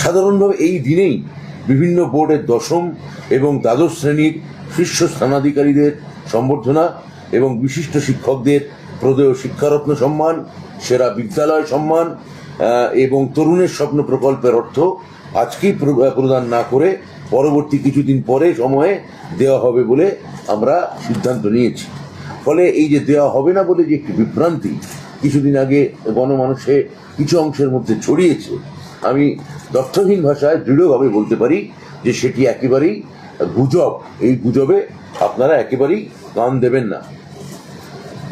সাধারণভাবে এই দিনেই বিভিন্ন বোর্ডের দশম এবং দ্বাদশ শ্রেণীর শীর্ষ স্থানাধিকারীদের সম্বর্ধনা এবং বিশিষ্ট শিক্ষকদের প্রদেয় শিক্ষারত্ন সম্মান, সেরা বিদ্যালয় সম্মান এবং তরুণের স্বপ্ন প্রকল্পের অর্থ আজকেই প্রদান না করে পরবর্তী কিছুদিন পরে সময়ে দেওয়া হবে বলে আমরা সিদ্ধান্ত নিয়েছি। ফলে এই যে দেওয়া হবে না বলে যে একটি বিভ্রান্তি কিছুদিন আগে গণমানুষে কিছু অংশের মধ্যে ছড়িয়েছে, আমি তথ্যহীন ভাষায় দৃঢ়ভাবে বলতে পারি যে সেটি একেবারেই গুজব। এই গুজবে আপনারা একেবারেই কান দেবেন না।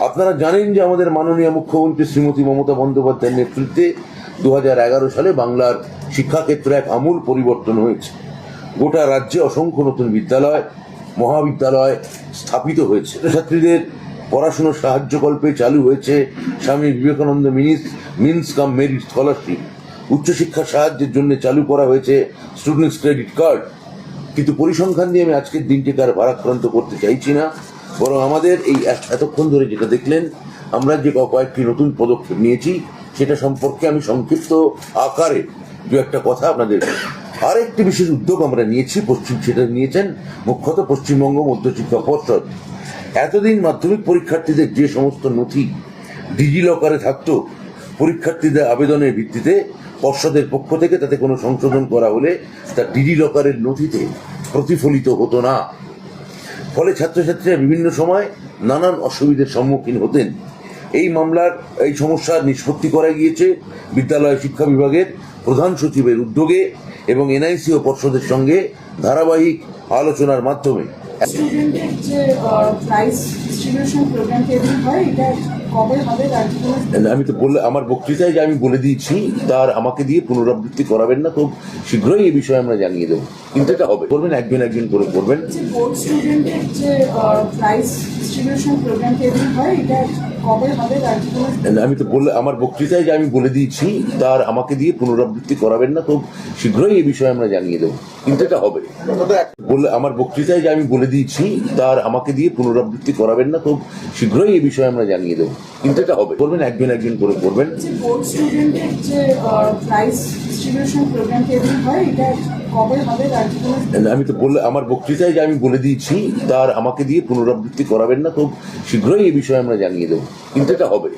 আপনারা জানেন যে আমাদের মাননীয় মুখ্যমন্ত্রী শ্রীমতী মমতা বন্দ্যোপাধ্যায়ের নেতৃত্বে 2011 সালে বাংলার শিক্ষাক্ষেত্রে এক আমূল পরিবর্তন হয়েছে। গোটা রাজ্যে অসংখ্য নতুন বিদ্যালয়, মহাবিদ্যালয় স্থাপিত হয়েছে। ছাত্রীদের পড়াশুনোর সাহায্যকল্পে চালু হয়েছে স্বামী বিবেকানন্দ মিন্স কাম মেরিট স্কলারশিপ। উচ্চশিক্ষার সাহায্যের জন্য চালু করা হয়েছে স্টুডেন্টস ক্রেডিট কার্ড। কিন্তু পরিসংখ্যান দিয়ে আমি আজকের দিনটিকে আর ভারাক্রান্ত করতে চাইছি না, বরং আমাদের এই এতক্ষণ ধরে যেটা দেখলেন আমরা যে কয়েকটি নতুন পদক্ষেপ নিয়েছি সেটা সম্পর্কে আমি সংক্ষিপ্ত আকারে দু একটা কথা আপনাদের। আরেকটি বিশেষ উদ্যোগ আমরা নিয়েছি, সেটা নিয়েছেন মুখ্যত পশ্চিমবঙ্গ মধ্যশিক্ষা পর্ষদ। এতদিন মাধ্যমিক পরীক্ষার্থীদের যে সমস্ত নথি ডিজিলকারে থাকতো, পরীক্ষার্থীদের আবেদনের ভিত্তিতে পর্ষদের পক্ষ থেকে তাতে কোনো সংশোধন করা হলে তা ডিজিলকারের নথিতে প্রতিফলিত হতো না। ফলে ছাত্রছাত্রীরা বিভিন্ন সময় নানান অসুবিধার সম্মুখীন হতেন। এই সমস্যার নিষ্পত্তি করা গিয়েছে বিদ্যালয় শিক্ষা বিভাগের প্রধান সচিবের উদ্যোগে এবং এনআইসি ও পর্ষদের সঙ্গে ধারাবাহিক আলোচনার মাধ্যমে। আমি তো বললে আমার বক্তৃতায় যে আমি বলে দিয়েছি তার আমাকে দিয়ে পুনরাবৃত্তি করাবেন না, খুব শীঘ্রই এই বিষয়ে আমরা জানিয়ে দেবো। কিন্তু এটা হবে, করবেন একজন একজন করে করবেন। আমি তো বললে আমার বক্তৃতায় যে আমি বলে দিয়েছি তার আমাকে দিয়ে পুনরাবৃত্তি করাবেন না, খুব শীঘ্রই এই বিষয়ে আমরা জানিয়ে দেবো। কিন্তু এটা হবে, বললে আমার বক্তৃতায় যে আমি বলে দিয়েছি তার আমাকে দিয়ে পুনরাবৃত্তি করাবেন না, খুব শীঘ্রই এই বিষয়ে আমরা জানিয়ে দেবো। কিন্তু এটা হবে, করবেন একজন একজন করে করবেন। আমি তো বললে আমার বক্তৃতায় যে আমি বলে দিয়েছি তার আমাকে দিয়ে পুনরাবৃত্তি করাবেন না, খুব শীঘ্রই এই বিষয়ে আমরা জানিয়ে দেবো। কিন্তু এটা হবে।